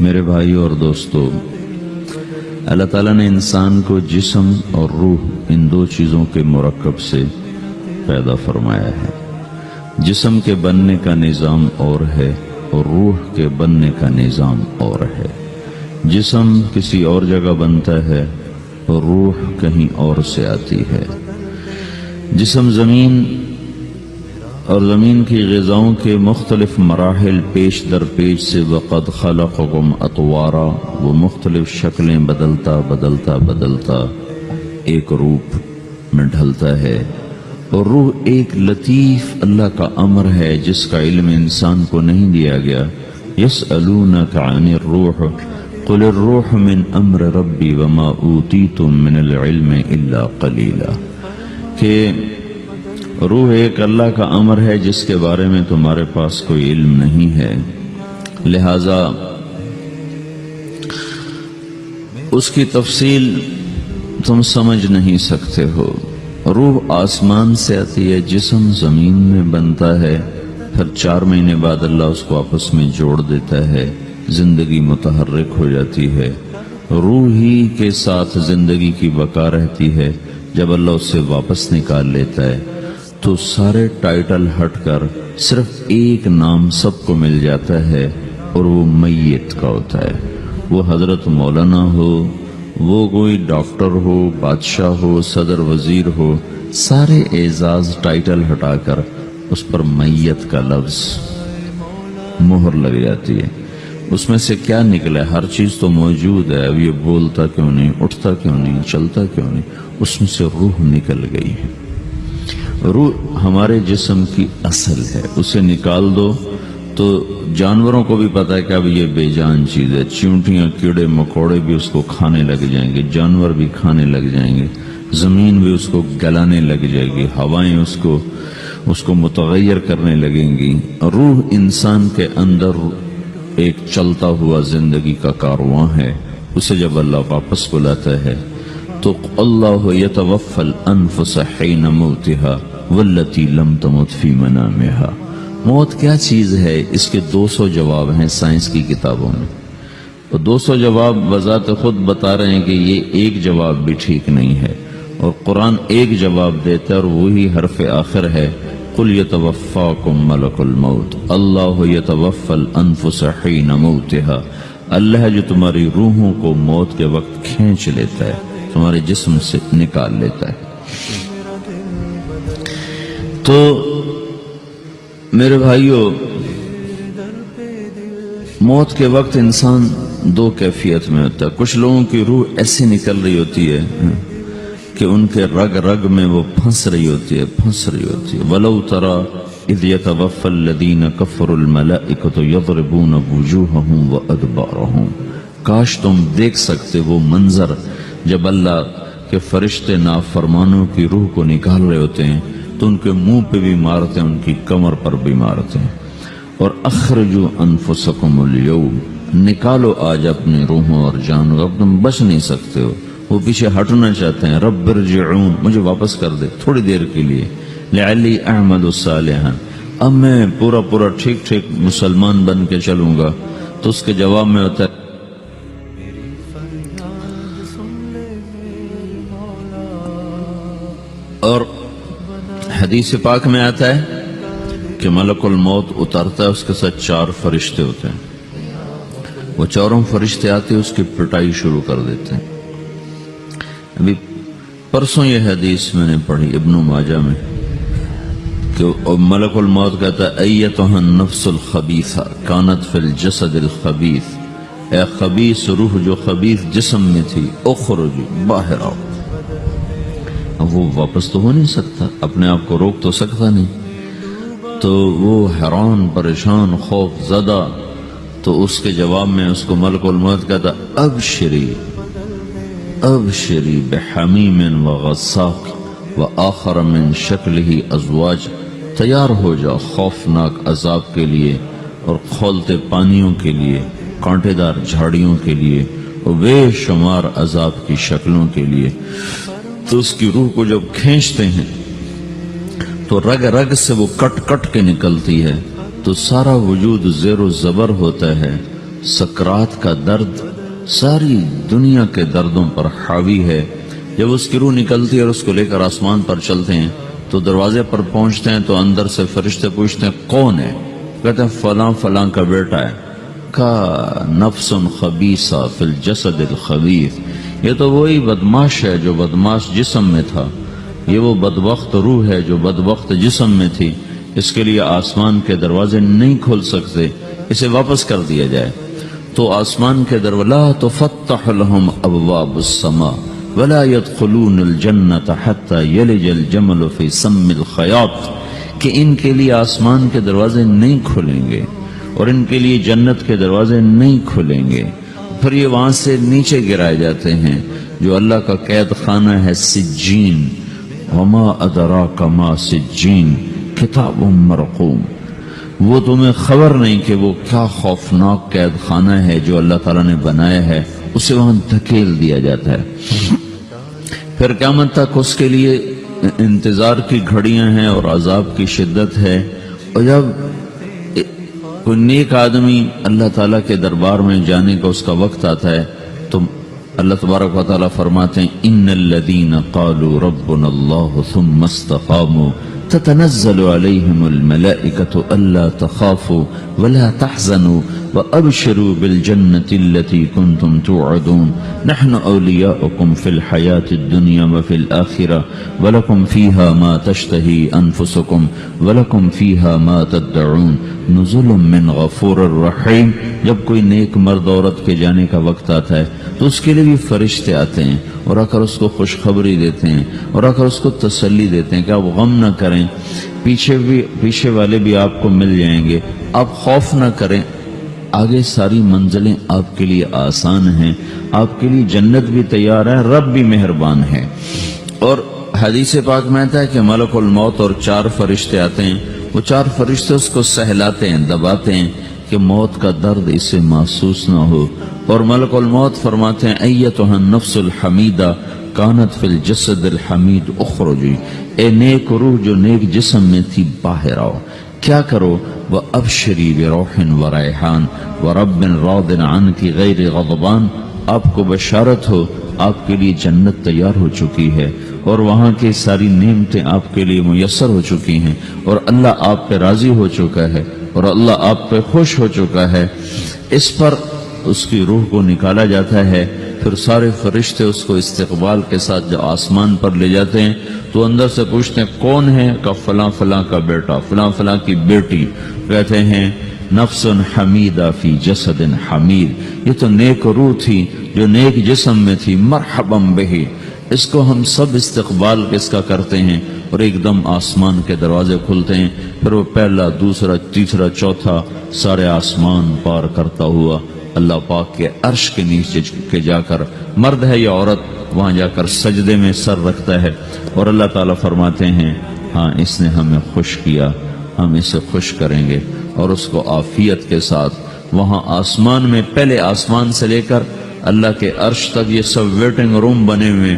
میرے بھائیوں اور دوستو، اللہ تعالیٰ نے انسان کو جسم اور روح ان دو چیزوں کے مرکب سے پیدا فرمایا ہے۔ جسم کے بننے کا نظام اور ہے اور روح کے بننے کا نظام اور ہے۔ جسم کسی اور جگہ بنتا ہے اور روح کہیں اور سے آتی ہے۔ جسم زمین اور زمین کی غذاؤں کے مختلف مراحل پیش در پیش سے وقد خلقکم اطوارا، وہ مختلف شکلیں بدلتا ایک روپ میں ڈھلتا ہے، اور روح ایک لطیف اللہ کا امر ہے جس کا علم انسان کو نہیں دیا گیا۔ یسألونک عن الروح قل الروح من امر ربی وما اوتیتم من العلم الا قلیلا، کہ روح ایک اللہ کا امر ہے جس کے بارے میں تمہارے پاس کوئی علم نہیں ہے، لہذا اس کی تفصیل تم سمجھ نہیں سکتے ہو۔ روح آسمان سے آتی ہے، جسم زمین میں بنتا ہے، پھر 4 مہینے بعد اللہ اس کو آپس میں جوڑ دیتا ہے، زندگی متحرک ہو جاتی ہے۔ روح ہی کے ساتھ زندگی کی بقا رہتی ہے۔ جب اللہ اس سے واپس نکال لیتا ہے تو سارے ٹائٹل ہٹ کر صرف ایک نام سب کو مل جاتا ہے، اور وہ میت کا ہوتا ہے۔ وہ حضرت مولانا ہو، وہ کوئی ڈاکٹر ہو، بادشاہ ہو، صدر وزیر ہو، سارے اعزاز ٹائٹل ہٹا کر اس پر میت کا لفظ مہر لگ جاتی ہے۔ اس میں سے کیا نکلا ہے؟ ہر چیز تو موجود ہے، اب یہ بولتا کیوں نہیں، اٹھتا کیوں نہیں، چلتا کیوں نہیں؟ اس میں سے روح نکل گئی ہے۔ روح ہمارے جسم کی اصل ہے، اسے نکال دو تو جانوروں کو بھی پتا ہے کہ اب یہ بے جان چیز ہے۔ چیونٹیاں، کیڑے مکوڑے بھی اس کو کھانے لگ جائیں گے، جانور بھی کھانے لگ جائیں گے، زمین بھی اس کو گلانے لگ جائے گی، ہوائیں اس کو متغیر کرنے لگیں گی۔ روح انسان کے اندر ایک چلتا ہوا زندگی کا کارواں ہے۔ اسے جب اللہ واپس بلاتا ہے تو اللہ یتوفی الانفس حین موتها والتی لم تمت فی منامہا۔ موت کیا چیز ہے؟ اس کے 200 جواب ہیں سائنس کی کتابوں میں، اور 200 جواب بذات خود بتا رہے ہیں کہ یہ ایک جواب بھی ٹھیک نہیں ہے، اور قرآن ایک جواب دیتا ہے اور وہی حرف آخر ہے، قل یتوفاکم ملک الموت اللہ یتوفی الانفس حین موتها۔ اللہ ہے جو تمہاری روحوں کو موت کے وقت کھینچ لیتا ہے، تمہارے جسم سے نکال لیتا ہے۔ تو میرے بھائیوں، موت کے وقت انسان 2 کیفیت میں ہوتا ہے۔ کچھ لوگوں کی روح ایسے نکل رہی ہوتی ہے کہ ان کے رگ رگ میں وہ پھنس رہی ہوتی ہے۔ وَلَوْ تَرَى اِذْ يَتَوَفَّى الَّذِينَ كَفَرُوا الْمَلَائِكَةُ يَضْرِبُونَ وُجُوهَهُمْ وَأَدْبَارَهُمْ۔ کاش تم دیکھ سکتے وہ منظر جب اللہ کے فرشتے نافرمانوں کی روح کو نکال رہے ہوتے ہیں تو ان کے منہ پہ بھی مارتے ہیں، ان کی کمر پر بھی مارتے ہیں۔ اور اخرجوا انفسکم اليوم، نکالو آج اپنے روحوں اور جانوں، اب تم بچ نہیں سکتے ہو۔ وہ پیچھے ہٹنا چاہتے ہیں، رب ارجعون، مجھے واپس کر دے تھوڑی دیر کے لیے، لعلی اعمل صالحا، اب میں پورا ٹھیک مسلمان بن کے چلوں گا۔ تو اس کے جواب میں ہوتا ہے اور حدیث پاک میں آتا ہے کہ ملک الموت اترتا ہے، اس کے ساتھ 4 فرشتے ہوتے ہیں۔ وہ 4 فرشتے آتے اس کی پٹائی شروع کر دیتے ہیں۔ ابھی پرسوں یہ حدیث میں نے پڑھی ابن ماجہ میں کہ ملک الموت کہتا ہے ایتها النفس الخبیثہ کانت فی الجسد الخبیث، اے خبیث روح جو خبیث جسم میں تھی، اخرج، باہر آؤ۔ اب وہ واپس تو ہو نہیں سکتا، اپنے آپ کو روک تو سکتا نہیں، تو وہ حیران، پریشان، خوف زدہ، تو اس کے جواب میں اس کو ملک الموت کہتا ابشری بحمیم وغساق وآخر من شکلہ ازواج، تیار ہو جا خوفناک عذاب کے لیے اور کھولتے پانیوں کے لیے، کانٹے دار جھاڑیوں کے لیے، اور بے شمار عذاب کی شکلوں کے لیے۔ تو اس کی روح کو جب کھینچتے ہیں تو رگ رگ سے وہ کٹ کے نکلتی ہے، تو سارا وجود زیر و زبر ہوتا ہے، سکرات کا درد ساری دنیا کے دردوں پر حاوی ہے۔ جب اس کی روح نکلتی ہے اور اس کو لے کر آسمان پر چلتے ہیں تو دروازے پر پہنچتے ہیں تو اندر سے فرشتے پوچھتے ہیں کون ہے؟ کہتے ہیں فلاں فلاں کا بیٹا ہے۔ کا نفس خبیثہ فی الجسد الخبیث، یہ تو وہی بدماش ہے جو بدماش جسم میں تھا، یہ وہ بدبخت روح ہے جو بدبخت جسم میں تھی، اس کے لیے آسمان کے دروازے نہیں کھول سکتے، اسے واپس کر دیا جائے۔ تو آسمان کے دروازے لا تفتح لهم ابواب السماء ولا يدخلون الجنة حتى يلج الجمل في سم الخياط، کہ ان کے لیے آسمان کے دروازے نہیں کھلیں گے اور ان کے لیے جنت کے دروازے نہیں کھلیں گے، پھر یہ وہاں سے نیچے گرائے جاتے ہیں جو اللہ کا قید خانہ ہے سجین۔ وما ادراک ما سجین کتاب مرقوم، وہ تمہیں خبر نہیں کہ وہ کیا خوفناک قید خانہ ہے جو اللہ تعالیٰ نے بنایا ہے، اسے وہاں دھکیل دیا جاتا ہے۔ پھر قیامت تک اس کے لیے انتظار کی گھڑیاں ہیں اور عذاب کی شدت ہے۔ اور جب کوئی نیک آدمی اللہ تعالیٰ کے دربار میں جانے کا اس کا وقت آتا ہے تو اللہ تبارک و تعالیٰ فرماتے ہیں ان الذین قالوا ربنا اللہ ثم استقاموا تتنزل علیہم الملائکۃ الا تخافوا ولا تحزنوا وابشروا بالجنة التي كنتم توعدون نحن اولیاؤکم فی الحیاة الدنیا وفی الآخرة ولکم فیہا ما تشتہی انفسکم ولکم فیہا ما تدعون نزل من غفور الرحیم۔ جب کوئی نیک مرد عورت کے جانے کا وقت آتا ہے تو اس کے لیے بھی فرشتے آتے ہیں اور آ کر اس کو خوشخبری دیتے ہیں اور آ کر اس کو تسلی دیتے ہیں کہ آپ غم نہ کریں، پیچھے والے بھی آپ کو مل جائیں گے، آپ خوف نہ کریں، آگے ساری منزلیں آپ کے لیے آسان ہیں، آپ کے لیے جنت بھی تیار ہے، رب بھی مہربان ہے۔ اور حدیث پاک میں آتا ہے کہ ملک الموت اور 4 فرشتے آتے ہیں، وہ 4 فرشتے اس کو سہلاتے ہیں، دباتے ہیں کہ موت کا درد اسے محسوس نہ ہو، اور ملک الموت فرماتے ہیں ایتھا النفس الحمیدہ کانت فی الجسد الحمید اخرجی، اے نیک روح جو نیک جسم میں تھی باہر آؤ، کیا کرو؟ وَأَبْشِرِي بِرَوْحٍ وَرَيْحَانٍ وَرَبٍّ رَاضٍ عَنْكِ غَيْرِ غَضْبَانٍ، آپ کو بشارت ہو آپ کے لیے جنت تیار ہو چکی ہے اور وہاں کی ساری نعمتیں آپ کے لیے میسر ہو چکی ہیں اور اللہ آپ پہ راضی ہو چکا ہے اور اللہ آپ پہ خوش ہو چکا ہے۔ اس پر اس کی روح کو نکالا جاتا ہے، پھر سارے فرشتے اس کو استقبال کے ساتھ جو آسمان پر لے جاتے ہیں تو اندر سے پوچھتے ہیں کون ہے؟ کہ فلاں فلاں کا بیٹا، فلاں فلاں کی بیٹی۔ کہتے ہیں نفس حمیدہ فی جسد حمید، یہ تو نیک روح تھی جو نیک جسم میں تھی، مرحبا بہی، اس کو ہم سب استقبال کس کا کرتے ہیں، اور ایک دم آسمان کے دروازے کھلتے ہیں، پھر وہ پہلا دوسرا تیسرا چوتھا سارے آسمان پار کرتا ہوا اللہ پاک کے عرش کے نیچے کے جا کر، مرد ہے یا عورت، وہاں جا کر سجدے میں سر رکھتا ہے اور اللہ تعالیٰ فرماتے ہیں ہاں اس نے ہمیں خوش کیا، ہم اسے خوش کریں گے، اور اس کو عافیت کے ساتھ وہاں آسمان میں، پہلے آسمان سے لے کر اللہ کے عرش تک یہ سب ویٹنگ روم بنے ہوئے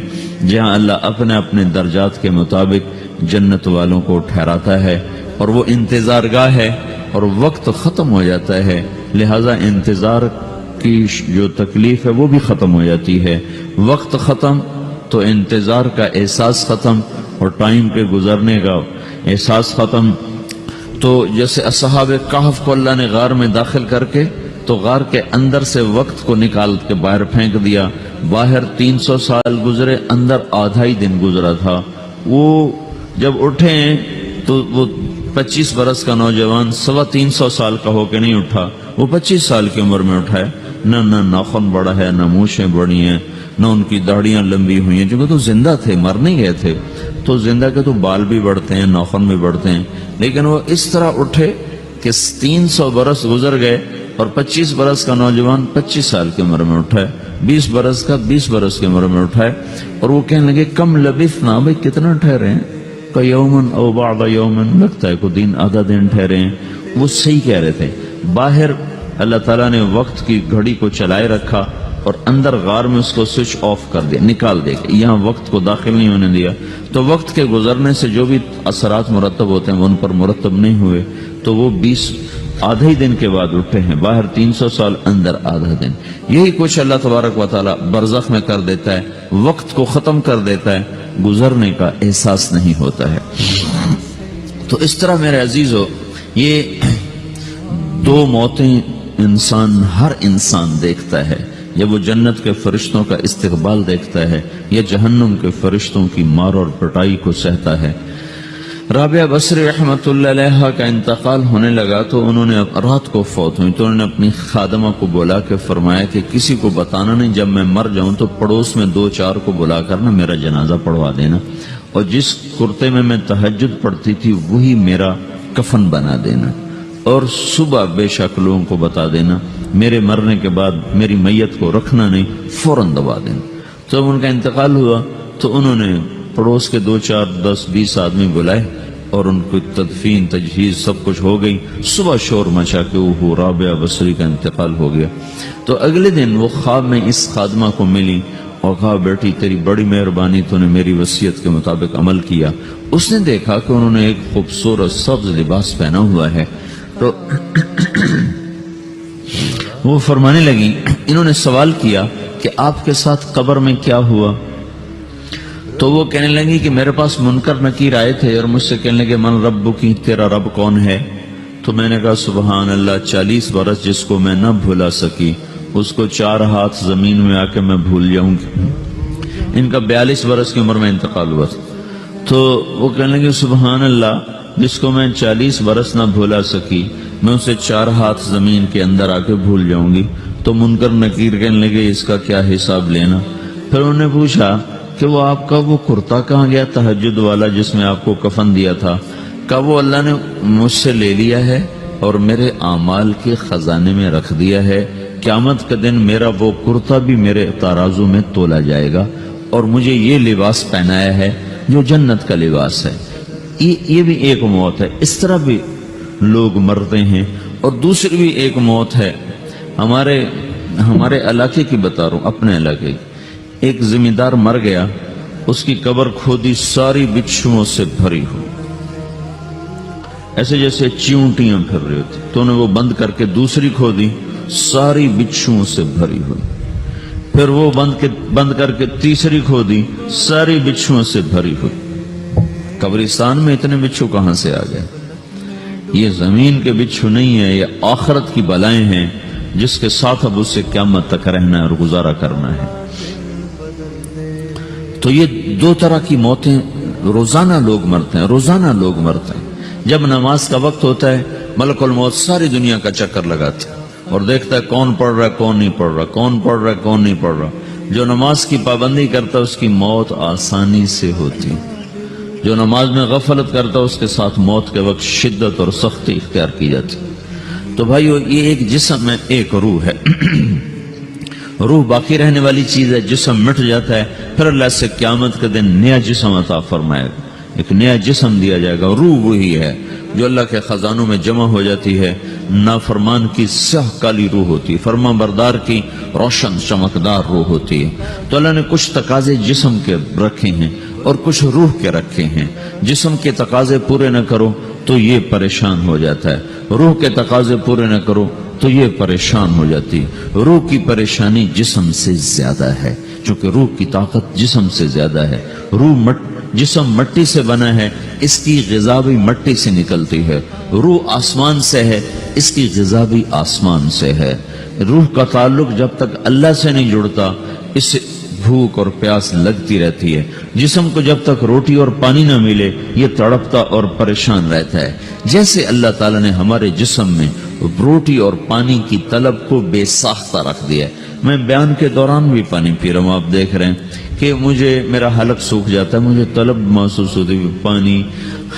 جہاں اللہ اپنے اپنے درجات کے مطابق جنت والوں کو ٹھہراتا ہے، اور وہ انتظار گاہ ہے اور وقت ختم ہو جاتا ہے، لہذا انتظار کی جو تکلیف ہے وہ بھی ختم ہو جاتی ہے۔ وقت ختم تو انتظار کا احساس ختم اور ٹائم کے گزرنے کا احساس ختم۔ تو جیسے اصحاب کہف کو اللہ نے غار میں داخل کر کے تو غار کے اندر سے وقت کو نکال کے باہر پھینک دیا، باہر 300 سال گزرے، اندر آدھا ہی دن گزرا تھا۔ وہ جب اٹھے تو وہ 25 برس کا نوجوان 325 سال کا ہو کے نہیں اٹھا، وہ 25 سال کی عمر میں اٹھا ہے، نہ ناخن بڑا ہے، نہ مونچھیں بڑی ہیں، نہ ان کی داڑیاں لمبی ہوئی ہیں، کیونکہ تو زندہ تھے، مر نہیں گئے تھے، تو زندہ کے تو بال بھی بڑھتے ہیں، ناخن بھی بڑھتے ہیں، لیکن وہ اس طرح اٹھے کہ 300 برس گزر گئے اور 25 برس کا نوجوان 25 سال کی عمر میں اٹھا ہے، 20 برس کا 20 برس کی عمر میں اٹھا ہے، اور وہ کہنے لگے کم لبثنا، بھئی کتنا ٹھہرے ہیں؟ کہ یومن او بعد یومن، لگتا ہے کوئی دن آدھا دن ٹھہرے ہیں۔ وہ صحیح کہہ رہے تھے، باہر اللہ تعالیٰ نے وقت کی گھڑی کو چلائے رکھا اور اندر غار میں اس کو سوئچ آف کر دیا، نکال دیا، یہاں وقت کو داخل نہیں ہونے دیا، تو وقت کے گزرنے سے جو بھی اثرات مرتب ہوتے ہیں وہ ان پر مرتب نہیں ہوئے، تو وہ آدھے ہی دن کے بعد اٹھے ہیں، باہر 300 سال، اندر آدھا دن. یہی کچھ اللہ تبارک و تعالی برزخ میں کر دیتا ہے، وقت کو ختم کر دیتا ہے، گزرنے کا احساس نہیں ہوتا ہے. تو اس طرح میرے عزیزو، یہ دو موتیں ہر انسان دیکھتا ہے. جب وہ جنت کے فرشتوں کا استقبال دیکھتا ہے یا جہنم کے فرشتوں کی مار اور پٹائی کو سہتا ہے. رابعہ بصری رحمت اللہ علیہ کا انتقال ہونے لگا تو انہوں نے رات کو فوت ہوئی تو انہوں نے اپنی خادمہ کو بلا کے فرمایا کہ کسی کو بتانا نہیں، جب میں مر جاؤں تو پڑوس میں 2-4 کو بلا کر نا میرا جنازہ پڑھوا دینا، اور جس کرتے میں تہجد پڑھتی تھی وہی میرا کفن بنا دینا، اور صبح بے شک لوگوں کو بتا دینا، میرے مرنے کے بعد میری میت کو رکھنا نہیں، فوراً دبا دینا. جب ان کا انتقال ہوا تو انہوں نے پڑوس کے 2-4-10-20 آدمی بلائے اور ان کو تدفین تجہیز سب کچھ ہو گئی. صبح شور مچا کہ وہ رابعہ بصری کا انتقال ہو گیا. تو اگلے دن وہ خواب میں اس خادمہ کو ملی اور کہا بیٹی تیری بڑی مہربانی، تو نے میری وصیت کے مطابق عمل کیا. اس نے دیکھا کہ انہوں نے ایک خوبصورت سبز لباس پہنا ہوا ہے. تو وہ فرمانے لگی، انہوں نے سوال کیا کہ آپ کے ساتھ قبر میں کیا ہوا؟ تو وہ کہنے لگی کہ میرے پاس منکر نکیر آئے تھے اور مجھ سے کہنے لگے من رب کی، تیرا رب کون ہے؟ تو میں نے کہا سبحان اللہ، 40 برس جس کو میں نہ بھولا سکی اس کو 4 ہاتھ زمین میں آ کے میں بھول جاؤں گی. ان کا 42 برس کی عمر میں انتقال ہوا تھا. تو وہ کہنے لگے سبحان اللہ، جس کو میں 40 برس نہ بھولا سکی میں اسے 4 ہاتھ زمین کے اندر آ کے بھول جاؤں گی. تو منکر نکیر کہنے لگے اس کا کیا حساب لینا؟ پھر انہوں نے پوچھا کہ وہ آپ کا وہ کرتا کہاں گیا تہجد والا جس میں آپ کو کفن دیا تھا؟ کہا وہ اللہ نے مجھ سے لے لیا ہے اور میرے اعمال کے خزانے میں رکھ دیا ہے. قیامت کے دن میرا وہ کرتا بھی میرے ترازو میں تولا جائے گا اور مجھے یہ لباس پہنایا ہے جو جنت کا لباس ہے. یہ بھی ایک موت ہے. اس طرح بھی لوگ مرتے ہیں. اور دوسری بھی ایک موت ہے، ہمارے علاقے کی بتا رہا ہوں، اپنے علاقے کی. ایک زمیندار مر گیا، اس کی قبر کھودی، ساری بچھوؤں سے بھری ہو، ایسے جیسے چیونٹیاں پھر رہی ہوتی. تو انہیں وہ بند کر کے دوسری کھودی، ساری بچھوؤں سے بھری ہوئی. پھر وہ بند کر کے تیسری کھودی، ساری بچھوؤں سے بھری ہوئی. قبرستان میں اتنے بچھو کہاں سے آ گئے؟ یہ زمین کے بچھو نہیں ہے، یہ آخرت کی بلائیں ہیں جس کے ساتھ اب اسے قیامت تک رہنا ہے اور گزارا کرنا ہے. تو یہ 2 طرح کی موتیں روزانہ لوگ مرتے ہیں، روزانہ لوگ مرتے ہیں. جب نماز کا وقت ہوتا ہے ملک الموت ساری دنیا کا چکر لگاتا ہے اور دیکھتا ہے کون پڑھ رہا ہے کون نہیں پڑھ رہا، کون پڑھ رہا ہے کون نہیں پڑھ رہا. جو نماز کی پابندی کرتا ہے اس کی موت آسانی سے ہوتی، جو نماز میں غفلت کرتا ہے اس کے ساتھ موت کے وقت شدت اور سختی اختیار کی جاتی. تو بھائیو، یہ ایک جسم ہے، ایک روح ہے. روح باقی رہنے والی چیز ہے، جسم مٹ جاتا ہے، پھر اللہ سے قیامت کے دن نیا جسم عطا فرمائے گا، ایک نیا جسم دیا جائے گا. روح وہی ہے جو اللہ کے خزانوں میں جمع ہو جاتی ہے. نافرمان کی سیاہ کالی روح ہوتی ہے، فرما بردار کی روشن چمکدار روح ہوتی ہے. تو اللہ نے کچھ تقاضے جسم کے رکھے ہیں اور کچھ روح کے رکھے ہیں. جسم کے تقاضے پورے نہ کرو تو یہ پریشان ہو جاتا ہے، روح کے تقاضے پورے نہ کرو تو یہ پریشان ہو جاتی. روح کی پریشانی جسم سے زیادہ ہے چونکہ روح کی طاقت جسم سے زیادہ ہے. جسم مٹی سے بنا ہے، اس کی غذا بھی مٹی سے نکلتی ہے. روح آسمان سے ہے، اس کی غذا بھی آسمان سے ہے. روح کا تعلق جب تک اللہ سے نہیں جڑتا اس سے بھوک اور پیاس لگتی رہتی ہے. جسم کو جب تک روٹی اور پانی نہ ملے یہ تڑپتا اور پریشان رہتا ہے. جیسے اللہ تعالیٰ نے ہمارے جسم میں روٹی اور پانی کی طلب کو بے ساختہ رکھ دیا ہے. میں بیان کے دوران بھی پانی پی رہا ہوں، آپ دیکھ رہے ہیں کہ میرا حلق سوکھ جاتا ہے، مجھے طلب محسوس ہوتی ہے پانی.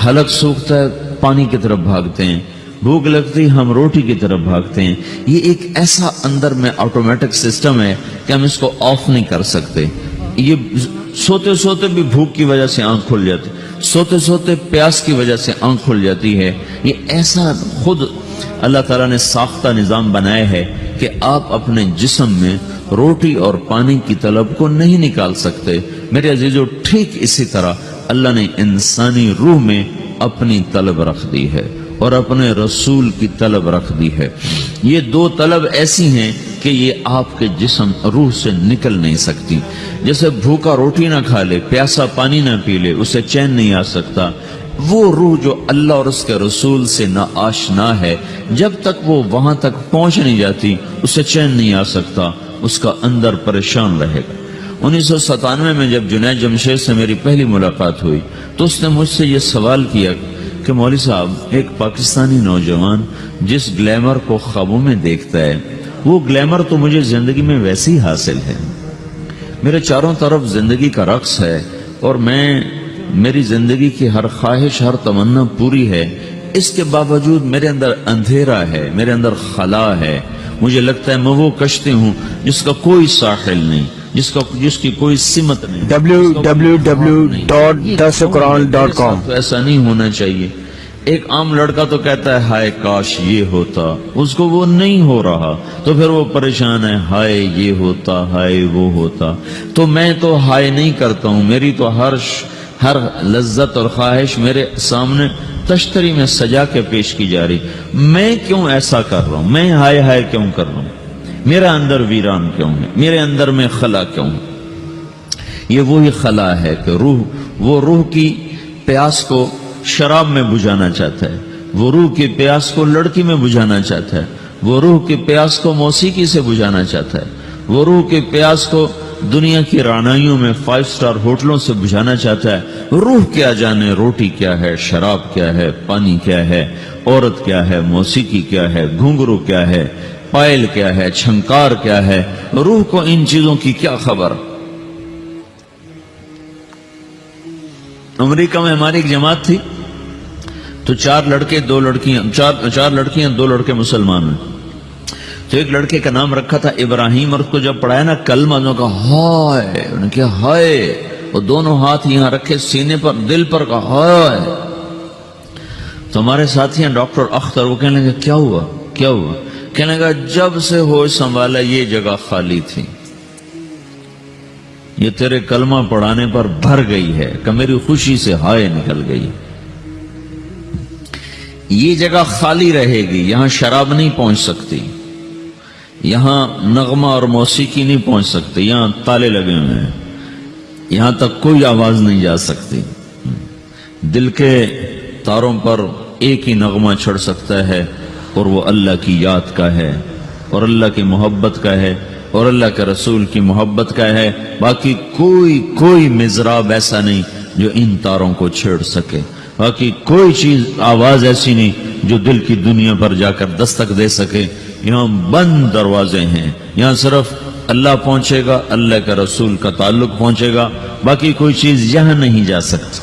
حلق سوکھتا ہے پانی کی طرف بھاگتے ہیں، بھوک لگتی ہم روٹی کی طرف بھاگتے ہیں. یہ ایک ایسا اندر میں آٹومیٹک سسٹم ہے کہ ہم اس کو آف نہیں کر سکتے. یہ سوتے سوتے بھی بھوک کی وجہ سے آنکھ کھل جاتی، سوتے سوتے پیاس کی وجہ سے آنکھ کھل جاتی ہے. یہ ایسا خود اللہ تعالیٰ نے ساختہ نظام بنایا ہے کہ آپ اپنے جسم میں روٹی اور پانی کی طلب کو نہیں نکال سکتے. میرے عزیزو، ٹھیک اسی طرح اللہ نے انسانی روح میں اپنی طلب رکھ دی ہے. اور اپنے رسول کی طلب رکھ دی ہے۔ یہ دو طلب ایسی ہیں کہ یہ آپ کے جسم روح سے نکل نہیں سکتی۔ جیسے بھوکا روٹی نہ کھا لے، پیاسا پانی نہ پی لے، اسے چین نہیں آ سکتا، وہ روح جو اللہ اور اس کے رسول سے نہ آشنا ہے، جب تک وہ وہاں تک پہنچ نہیں جاتی اسے چین نہیں آ سکتا، اس کا اندر پریشان رہے گا۔ 1997 میں جب جنید جمشید سے میری پہلی ملاقات ہوئی تو اس نے مجھ سے یہ سوال کیا کہ مولوی صاحب، ایک پاکستانی نوجوان جس گلیمر کو خوابوں میں دیکھتا ہے، وہ گلیمر تو مجھے زندگی میں ویسے ہی حاصل ہے، میرے چاروں طرف زندگی کا رقص ہے، اور میری زندگی کی ہر خواہش، ہر تمنا پوری ہے، اس کے باوجود میرے اندر اندھیرا ہے، میرے اندر خلا ہے، مجھے لگتا ہے میں وہ کشتی ہوں جس کا کوئی ساحل نہیں، جس کی کوئی سمت نہیں۔ www.darsulquran.com تو ایسا نہیں ہونا چاہیے۔ ایک عام لڑکا تو کہتا ہے ہائے کاش یہ ہوتا، اس کو وہ نہیں ہو رہا تو پھر وہ پریشان ہے، ہائے یہ ہوتا، ہائے وہ ہوتا۔ تو میں تو ہائے نہیں کرتا ہوں، میری تو ہر لذت اور خواہش میرے سامنے تشتری میں سجا کے پیش کی جا رہی، میں کیوں ایسا کر رہا ہوں؟ میں ہائے ہائے کیوں کر رہا ہوں؟ میرا اندر ویران کیوں ہے؟ میرے اندر میں خلا کیوں ہے؟ یہ وہی خلا ہے کہ وہ روح کی پیاس کو شراب میں بجھانا چاہتا ہے، وہ روح کی پیاس کو لڑکی میں بجھانا چاہتا ہے، وہ روح کی پیاس کو موسیقی سے بجھانا چاہتا ہے، وہ روح کی پیاس کو دنیا کی رعنائیوں میں 5 سٹار ہوٹلوں سے بجھانا چاہتا ہے۔ روح کیا جانے روٹی کیا ہے، شراب کیا ہے، پانی کیا ہے، عورت کیا ہے، موسیقی کیا ہے، گھنگرو کیا ہے، پائل کیا ہے، چھنکار کیا ہے، روح کو ان چیزوں کی کیا خبر؟ امریکہ میں ہماری ایک جماعت تھی تو 4 لڑکیاں 2 لڑکے مسلمان ہیں، تو ایک لڑکے کا نام رکھا تھا ابراہیم، اور اس کو جب پڑھایا نا کلمہ، انہوں نے کہا ہائے، انہوں نے کہا ہائے، اور دونوں ہاتھ یہاں رکھے سینے پر، دل پر، کہا ہائے۔ تو ہمارے ساتھی ہیں ڈاکٹر اختر، وہ کہنے لگے کیا ہوا کیا ہوا؟ کہنے لگا جب سے ہوش سنبھالا یہ جگہ خالی تھی، یہ تیرے کلمہ پڑھانے پر بھر گئی ہے کہ میری خوشی سے ہائے نکل گئی۔ یہ جگہ خالی رہے گی، یہاں شراب نہیں پہنچ سکتی، یہاں نغمہ اور موسیقی نہیں پہنچ سکتی، یہاں تالے لگے ہوئے ہیں، یہاں تک کوئی آواز نہیں جا سکتی۔ دل کے تاروں پر ایک ہی نغمہ چڑھ سکتا ہے، اور وہ اللہ کی یاد کا ہے، اور اللہ کی محبت کا ہے، اور اللہ کے رسول کی محبت کا ہے۔ باقی کوئی مضراب ایسا نہیں جو ان تاروں کو چھیڑ سکے، باقی کوئی چیز، آواز ایسی نہیں جو دل کی دنیا پر جا کر دستک دے سکے۔ یہاں بند دروازے ہیں، یہاں صرف اللہ پہنچے گا، اللہ کے رسول کا تعلق پہنچے گا، باقی کوئی چیز یہاں نہیں جا سکتی۔